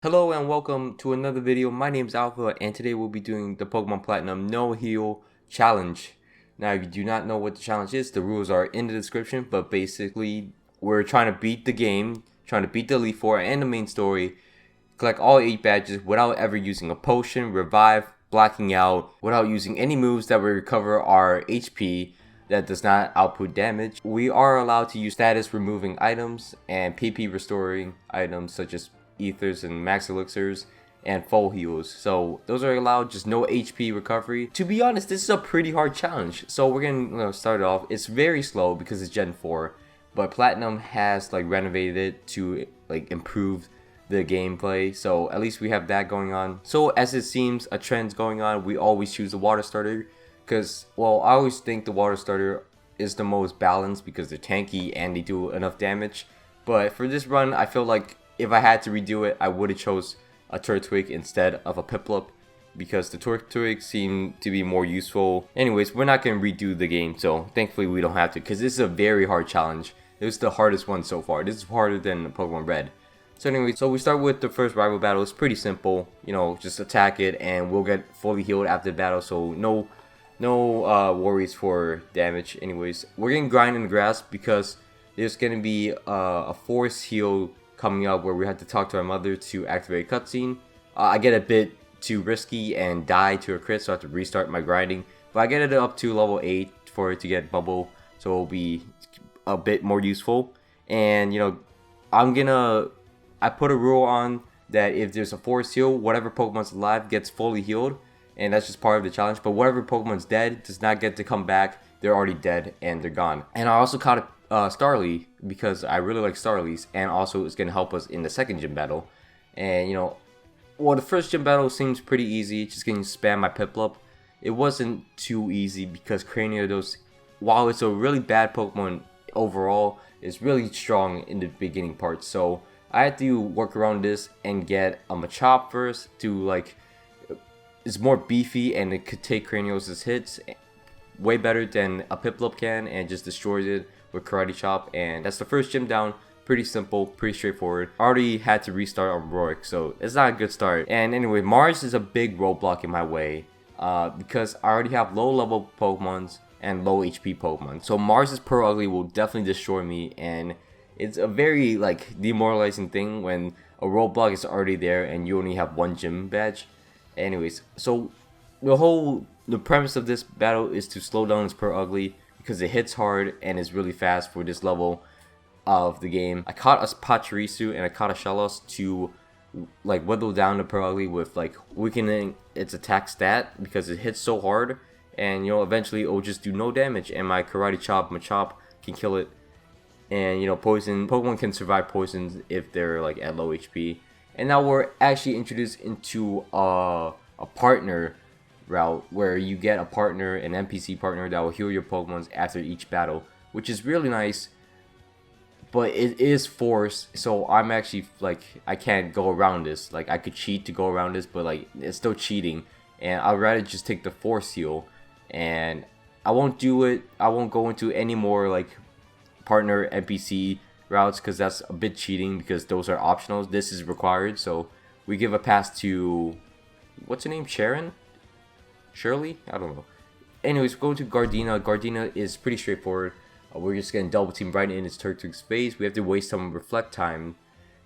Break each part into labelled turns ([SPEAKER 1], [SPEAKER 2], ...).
[SPEAKER 1] Hello and welcome to another video. My name is Alpha and today we'll be doing the Pokemon Platinum No Heal Challenge. Now if you do not know what the challenge is, the rules are in the description, but basically we're trying to beat the game, trying to beat the Elite Four and the main story, collect all 8 badges without ever using a potion, revive, blacking out, without using any moves that will recover our HP that does not output damage. We are allowed to use status removing items and PP restoring items such as ethers and max elixirs and full heals, so those are allowed, just no HP recovery. To be honest, this is a pretty hard challenge, so we're gonna start it off. It's very slow because it's Gen 4, but Platinum has renovated it to improve the gameplay, so at least we have that going on. So as it seems a trend's going on, we always choose the water starter because, well, I always think the water starter is the most balanced because they're tanky and they do enough damage. But for this run, I feel like if I had to redo it, I would have chose a Turtwig instead of a Piplup because the Turtwig seemed to be more useful. Anyways, we're not going to redo the game, so thankfully we don't have to because this is a very hard challenge. This is the hardest one so far. This is harder than Pokemon Red. So anyway, so we start with the first rival battle. It's pretty simple, you know, just attack it and we'll get fully healed after the battle, so no worries for damage. Anyways, we're getting grind in the grass because there's going to be a force heal coming up where we have to talk to our mother to activate a cutscene. I get a bit too risky and die to a crit, so I have to restart my grinding. But I get it up to level 8 for it to get bubble, so it'll be a bit more useful. And you know, I put a rule on that if there's a force heal, whatever Pokemon's alive gets fully healed, and that's just part of the challenge. But whatever Pokemon's dead does not get to come back. They're already dead and they're gone. And I also caught Starly because I really like Starlies, and also it's gonna help us in the second gym battle. And you know, well, the first gym battle seems pretty easy, just getting spam my Piplup. It wasn't too easy because Cranidos, while it's a really bad Pokemon overall, is really strong in the beginning part. So I had to work around this and get a Machop first to it's more beefy and it could take Cranidos' hits way better than a Piplup can and just destroys it with Karate Chop. And that's the first gym down. Pretty simple, pretty straightforward. Already had to restart on Roik, so it's not a good start. And anyway, Mars is a big roadblock in my way because I already have low level Pokemons and low HP Pokemon. So Mars' Pearl Ugly will definitely destroy me, and it's a very demoralizing thing when a roadblock is already there and you only have one gym badge. Anyways, so the premise of this battle is to slow down this Pearl Ugly because it hits hard and is really fast for this level of the game. I caught a Pachirisu and I caught a Shellos to whittle down the Pearl Ugly with weakening its attack stat because it hits so hard, and you know, eventually it'll just do no damage and my Karate Chop Machop can kill it. And you know, Pokemon can survive poisons if they're at low HP. And now we're actually introduced into a partner route where you get a partner, an NPC partner that will heal your Pokemons after each battle, which is really nice, but it is forced, so I'm actually I can't go around this. I could cheat to go around this, but it's still cheating, and I'd rather just take the force heal. And I won't do it. I won't go into any more partner NPC routes because that's a bit cheating because those are optional. This is required, so we give a pass to, what's her name, Shirley? I don't know. Anyways, go to Gardena. Gardena is pretty straightforward. We're just going to double team right in its Turtwig's face. We have to waste some reflect time,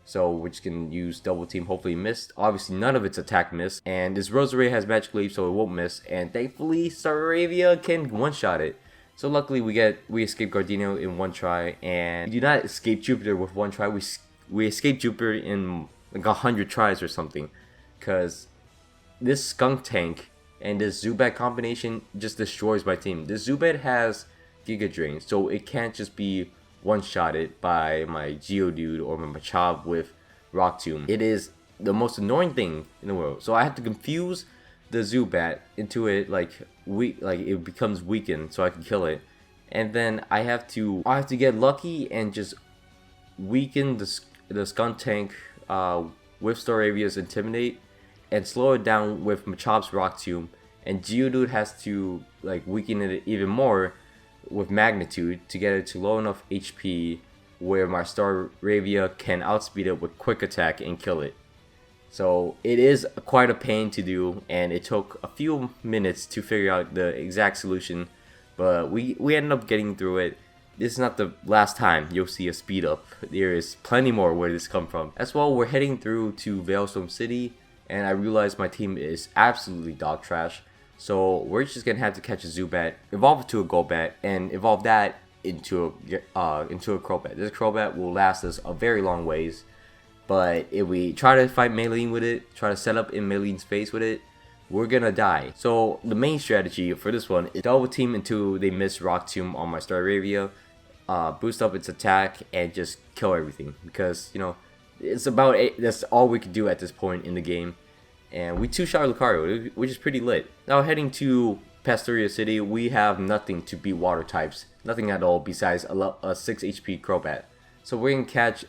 [SPEAKER 1] so we're just going to use double team, hopefully missed. Obviously none of its attack missed, and this Roserade has Magic Leaf, so it won't miss, and thankfully Staravia can one-shot it. So luckily we escape Gardena in one try, and we do not escape Jupiter with one try. We escape Jupiter in 100 tries or something, because this Skunk Tank and this Zubat combination just destroys my team. This Zubat has Giga Drain, so it can't just be one-shotted by my Geodude or my Machop with Rock Tomb. It is the most annoying thing in the world. So I have to confuse the Zubat into it it becomes weakened so I can kill it. And then I have to get lucky and just weaken the Skunk Tank with Staravia's Intimidate and slow it down with Machop's Rock Tomb, and Geodude has to weaken it even more with Magnitude to get it to low enough HP where my Staravia can outspeed it with Quick Attack and kill it. So it is quite a pain to do, and it took a few minutes to figure out the exact solution, but we ended up getting through it. This is not the last time you'll see a speed up. There is plenty more where this come from. As well, we're heading through to Veilstone City, and I realize my team is absolutely dog trash. So we're just gonna have to catch a Zubat, evolve it to a Golbat, and evolve that into a Crobat. This Crobat will last us a very long ways, but if we try to fight Maylene with it, try to set up in Maylene's face with it, we're gonna die. So the main strategy for this one is double team until they miss Rock Tomb on my Staravia, boost up its attack, and just kill everything, because you know it's about that's all we can do at this point in the game. And we two-shot Lucario, which is pretty lit. Now heading to Pastoria City, we have nothing to beat water types. Nothing at all besides a 6 HP Crobat. So we're going to catch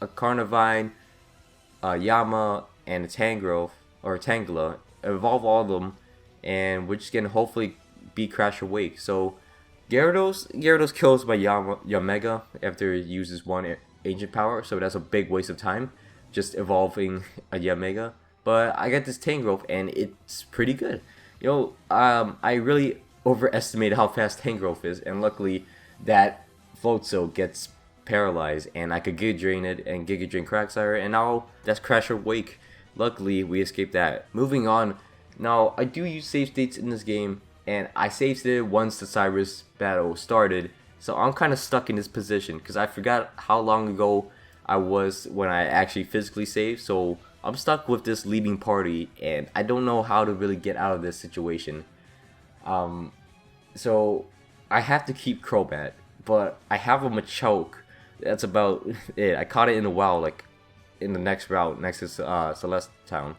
[SPEAKER 1] a Carnivine, a Yama, and a Tangrowth, or a Tangela. Evolve all of them, and we're just going to hopefully beat Crash Awake. So Gyarados kills my Yamega after it uses one Ancient Power. So that's a big waste of time, just evolving a Yamega. But I got this Tangrowth, and it's pretty good. You know, I really overestimated how fast Tangrowth is, and luckily that Floatzel gets paralyzed, and I could Giga Drain it and Giga Drain Quagsire, and now that's Crash Awake. Luckily, we escaped that. Moving on, now I do use save states in this game, and I save stated once the Cyrus battle started, so I'm kind of stuck in this position, because I forgot how long ago I was when I actually physically saved, so I'm stuck with this leading party, and I don't know how to really get out of this situation. So I have to keep Crobat, but I have a Machoke. That's about it. I caught it in the wild, like in the next route next to Celeste Town,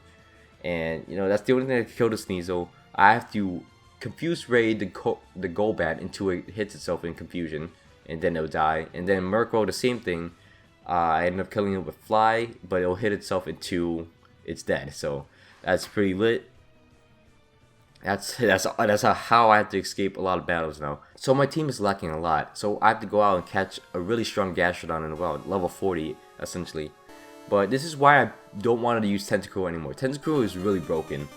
[SPEAKER 1] and you know that's the only thing that can kill the Sneasel. I have to confuse raid the Golbat until it hits itself in confusion, and then it'll die. And then Murkrow, the same thing. I ended up killing it with Fly, but it'll hit itself until it's dead. So that's pretty lit. That's how I have to escape a lot of battles now. So my team is lacking a lot, so I have to go out and catch a really strong Gastrodon in the wild, level 40 essentially. But this is why I don't want to use Tentacruel anymore. Tentacruel is really broken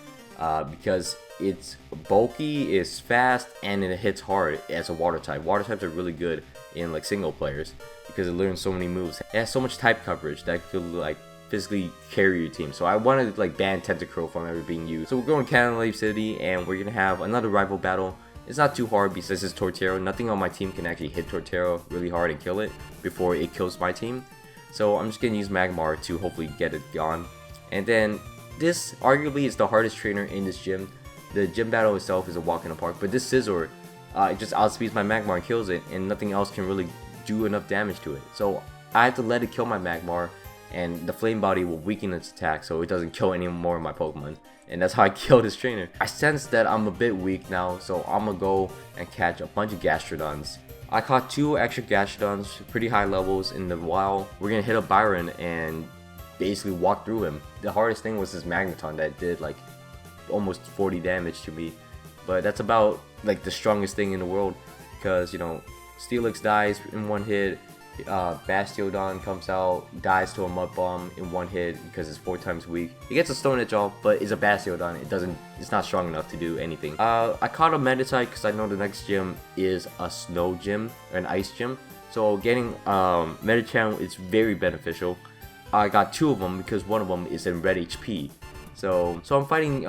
[SPEAKER 1] because it's bulky, it's fast, and it hits hard as a water type. Water types are really good in like single players because it learns so many moves. It has so much type coverage that could like physically carry your team. So I wanted to like ban Tentacruel from ever being used. So we're going to Canalave City, and we're gonna have another rival battle. It's not too hard because it's Torterra. Nothing on my team can actually hit Torterra really hard and kill it before it kills my team. So I'm just gonna use Magmar to hopefully get it gone. And then this arguably is the hardest trainer in this gym. The gym battle itself is a walk in the park, but this Scizor, it just outspeeds my Magmar and kills it, and nothing else can really do enough damage to it. So I have to let it kill my Magmar, and the Flame Body will weaken its attack so it doesn't kill any more of my Pokemon. And that's how I kill this trainer. I sense that I'm a bit weak now, so I'm gonna go and catch a bunch of Gastrodons. I caught 2 extra Gastrodons, pretty high levels in the wild. We're gonna hit up Byron and basically walk through him. The hardest thing was this Magneton that did like almost 40 damage to me, but that's about like the strongest thing in the world, because you know Steelix dies in one hit, Bastiodon comes out, dies to a Mud Bomb in one hit because it's 4 times weak. It gets a Stone Edge off, but it's a Bastiodon. It's not strong enough to do anything. I caught a Meditite because I know the next gym is a snow gym or an ice gym, so getting Medicham is very beneficial. I got 2 of them because one of them is in red HP. So I'm fighting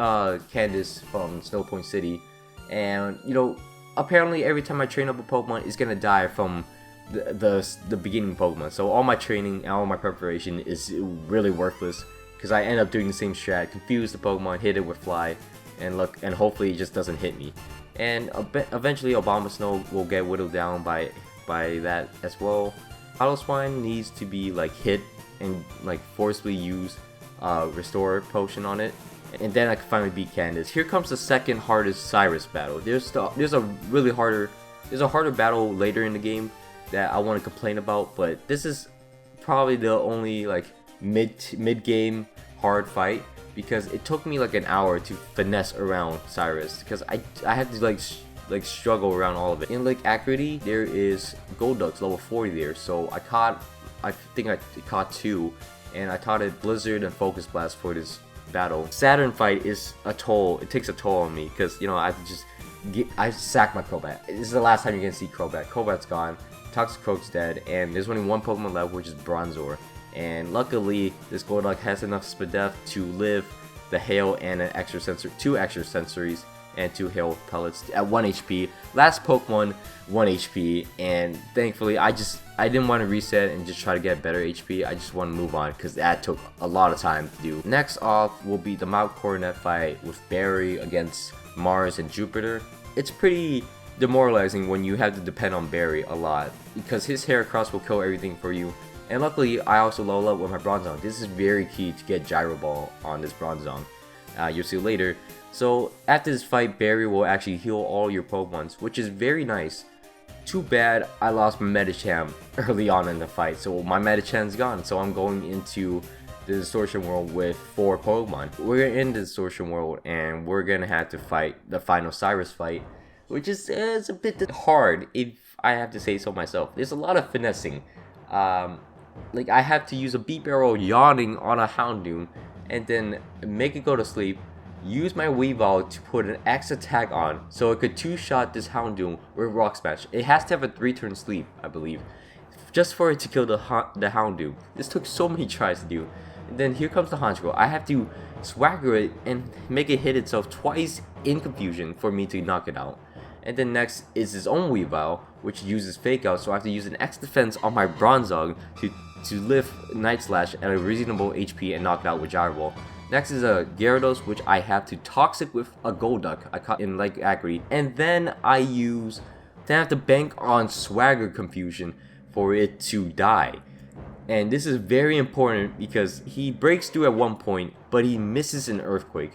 [SPEAKER 1] Candace from Snowpoint City, and you know apparently every time I train up a Pokemon, it's gonna die from the beginning Pokemon. So all my training and all my preparation is really worthless because I end up doing the same strat: confuse the Pokemon, hit it with Fly, and hopefully it just doesn't hit me. And eventually Obama Snow will get whittled down by that as well. Holoswine needs to be like hit and like forcibly use Restore Potion on it, and then I can finally beat Candace. Here comes the second hardest Cyrus battle. There's a harder battle later in the game that I want to complain about, but this is probably the only like mid game hard fight because it took me like an hour to finesse around Cyrus because I had to like struggle around all of it. In Lake Acridy, there is Golduck's level 40 there, so I think I caught 2, and I taught it Blizzard and Focus Blast for this battle. Saturn fight is a toll. It takes a toll on me because you know I just I sack my Crobat. This is the last time you're gonna see Crobat. Crobat's gone. Toxicroak's dead, and there's only one Pokemon left, which is Bronzor. And luckily, this Golduck has enough Spadef to live the Hail and an extra sensor, 2 extra sensories, and 2 Hail pellets at 1 HP. Last Pokemon, 1 HP, and thankfully I didn't want to reset and just try to get better HP. I just want to move on because that took a lot of time to do. Next off will be the Mount Coronet fight with Barry against Mars and Jupiter. It's pretty demoralizing when you have to depend on Barry a lot because his Heracross will kill everything for you. And luckily, I also level up with my Bronzong. This is very key to get Gyro Ball on this Bronzong. You'll see later. So after this fight, Barry will actually heal all your Pokemons, which is very nice. Too bad I lost my Medicham early on in the fight, so my Medicham's gone. So I'm going into the Distortion world with 4 Pokemon. We're in the Distortion world, and we're gonna have to fight the final Cyrus fight, which is a bit hard if I have to say so myself. There's a lot of finessing. Like I have to use a Beat Barrel yawning on a Houndoom and then make it go to sleep, use my Weavile to put an X attack on so it could 2-shot this Houndoom with Rock Smash. It has to have a 3-turn sleep, I believe, just for it to kill the Houndoom. This took so many tries to do. And then here comes the Honchkrow. I have to swagger it and make it hit itself twice in confusion for me to knock it out. And then next is his own Weavile, which uses Fake Out, so I have to use an X defense on my Bronzong to lift Night Slash at a reasonable HP and knock it out with Gyro Ball. Next is a Gyarados, which I have to Toxic with a Golduck I caught in Lake Acri. And then I have to bank on Swagger Confusion for it to die. And this is very important because he breaks through at one point, but he misses an Earthquake.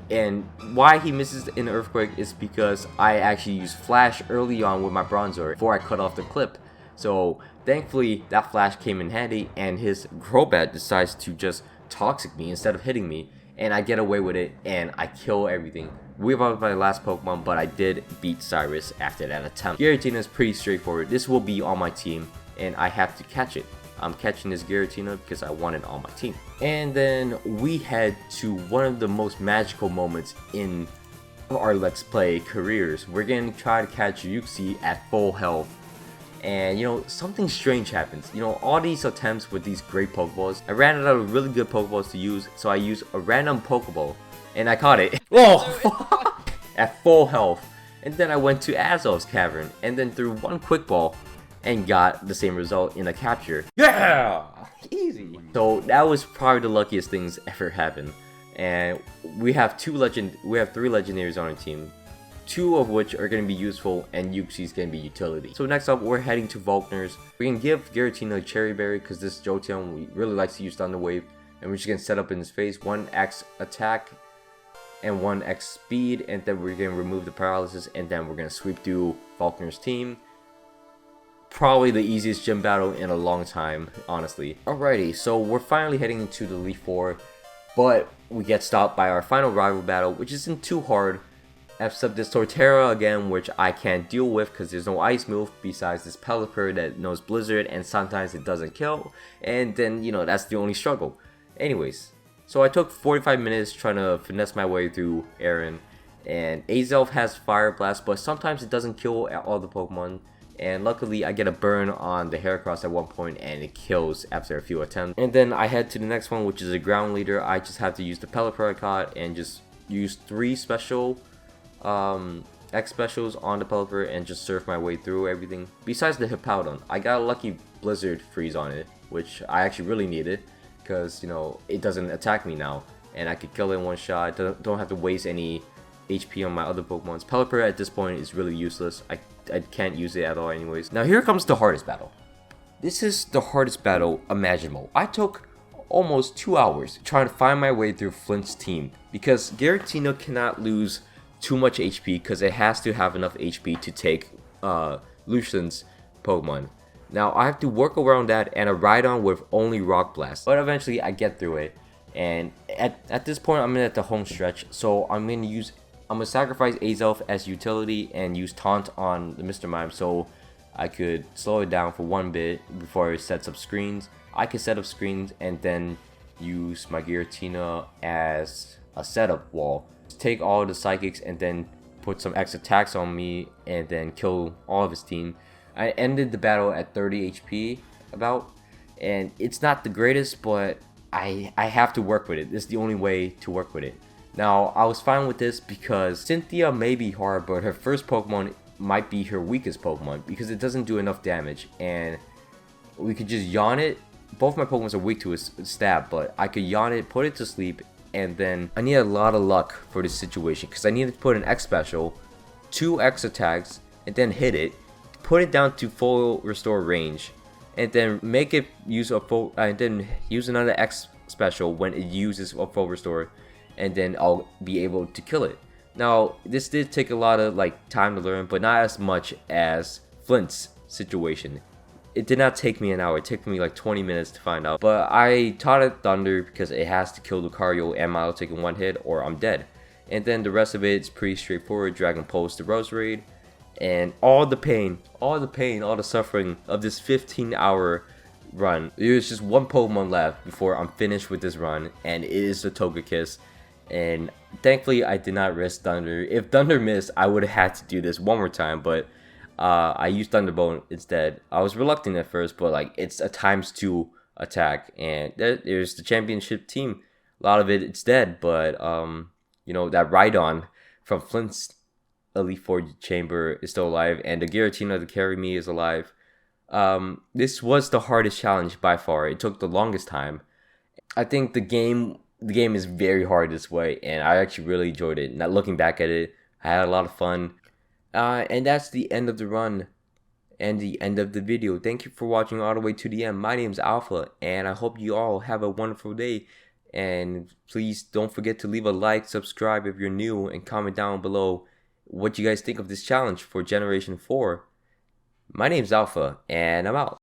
[SPEAKER 1] And why he misses an Earthquake is because I actually used Flash early on with my Bronzor before I cut off the clip. So thankfully that Flash came in handy, and his Crobat decides to just Toxic me instead of hitting me, and I get away with it and I kill everything. We evolved my last Pokemon, but I did beat Cyrus after that attempt. Giratina is pretty straightforward. This will be on my team and I have to catch it. I'm catching this Giratina because I want it on my team. And then we head to one of the most magical moments in our Let's Play careers. We're going to try to catch Uxie at full health. And you know, something strange happens. You know, all these attempts with these great Pokeballs, I ran out of really good Pokeballs to use, so I used a random Pokeball and I caught it. Whoa! At full health. And then I went to Azov's Cavern and then threw one Quick Ball and got the same result in a capture. Yeah! Easy! So that was probably the luckiest things ever happened. And we have 3 legendaries on our team, 2 of which are going to be useful and Uxie's going to be utility. So next up, we're heading to Volkner's. We can give Giratina a Cherry Berry because this Jolteon really likes to use Thunder Wave, and we're just going to set up in his face 1x attack and 1x speed, and then we're going to remove the paralysis, and then we're going to sweep through Volkner's team. Probably the easiest gym battle in a long time, honestly. Alrighty, so we're finally heading into the Elite Four, but we get stopped by our final rival battle, which isn't too hard, except this Torterra again, which I can't deal with because there's no ice move besides this Pelipper that knows Blizzard, and sometimes it doesn't kill, and then, you know, that's the only struggle. Anyways, so I took 45 minutes trying to finesse my way through Aaron, and Azelf has Fire Blast, but sometimes it doesn't kill all the Pokemon. And luckily I get a burn on the Heracross at one point and it kills after a few attempts. And then I head to the next one, which is a ground leader. I just have to use the Pelipper I caught and just use 3 special X specials on the Pelipper and just surf my way through everything. Besides the Hippowdon, I got a lucky Blizzard freeze on it, which I actually really needed because, you know, it doesn't attack me now and I could kill it in one shot. Don't have to waste any HP on my other Pokemons. Pelipper at this point is really useless. I can't use it at all anyways. Now here comes the hardest battle. This is the hardest battle imaginable. I took almost 2 hours trying to find my way through Flint's team because Giratina cannot lose too much HP because it has to have enough HP to take Lucian's Pokemon. Now I have to work around that and a Rhydon with only Rock Blast, but eventually I get through it. And at this point I'm at the home stretch, so I'm gonna sacrifice Azelf as utility and use Taunt on the Mr. Mime so I could slow it down for 1 bit before it sets up screens. I can set up screens and then use my Giratina as a setup wall. Take all the psychics and then put some X attacks on me and then kill all of his team. I ended the battle at 30 HP about, and it's not the greatest, but I have to work with it. This is the only way to work with it. Now, I was fine with this because Cynthia may be hard, but her first Pokemon might be her weakest Pokemon because it doesn't do enough damage, and we could just yawn it. Both my Pokemon are weak to a stab, but I could yawn it, put it to sleep, and then I need a lot of luck for this situation because I needed to put an X special, 2 X attacks, and then hit it, put it down to full restore range, and then make it use a full, and then use another X special when it uses a full restore, and then I'll be able to kill it. Now, this did take a lot of time to learn, but not as much as Flint's situation. It did not take me an hour, it took me like 20 minutes to find out. But I taught it Thunder because it has to kill Lucario and Milotic in one hit or I'm dead. And then the rest of it is pretty straightforward. Dragon Pulse to Roserade. And all the pain, all the suffering of this 15-hour run. There's just one Pokemon left before I'm finished with this run, and it is the Togekiss. And thankfully I did not risk Thunder. If Thunder missed, I would have had to do this one more time, but I used Thunderbolt instead. I was reluctant at first, but it's a ×2 attack, and there's the championship team. A lot of it's dead, but you know, that Rhydon from Flint's Elite Four chamber is still alive, and the Giratina to carry me is alive. This was the hardest challenge by far. It took the longest time. I think the game is very hard this way, and I actually really enjoyed it. Now looking back at it, I had a lot of fun. And that's the end of the run and the end of the video. Thank you for watching all the way to the end. My name is Alpha, and I hope you all have a wonderful day. And please don't forget to leave a like, subscribe if you're new, and comment down below what you guys think of this challenge for Generation 4. My name's Alpha, and I'm out.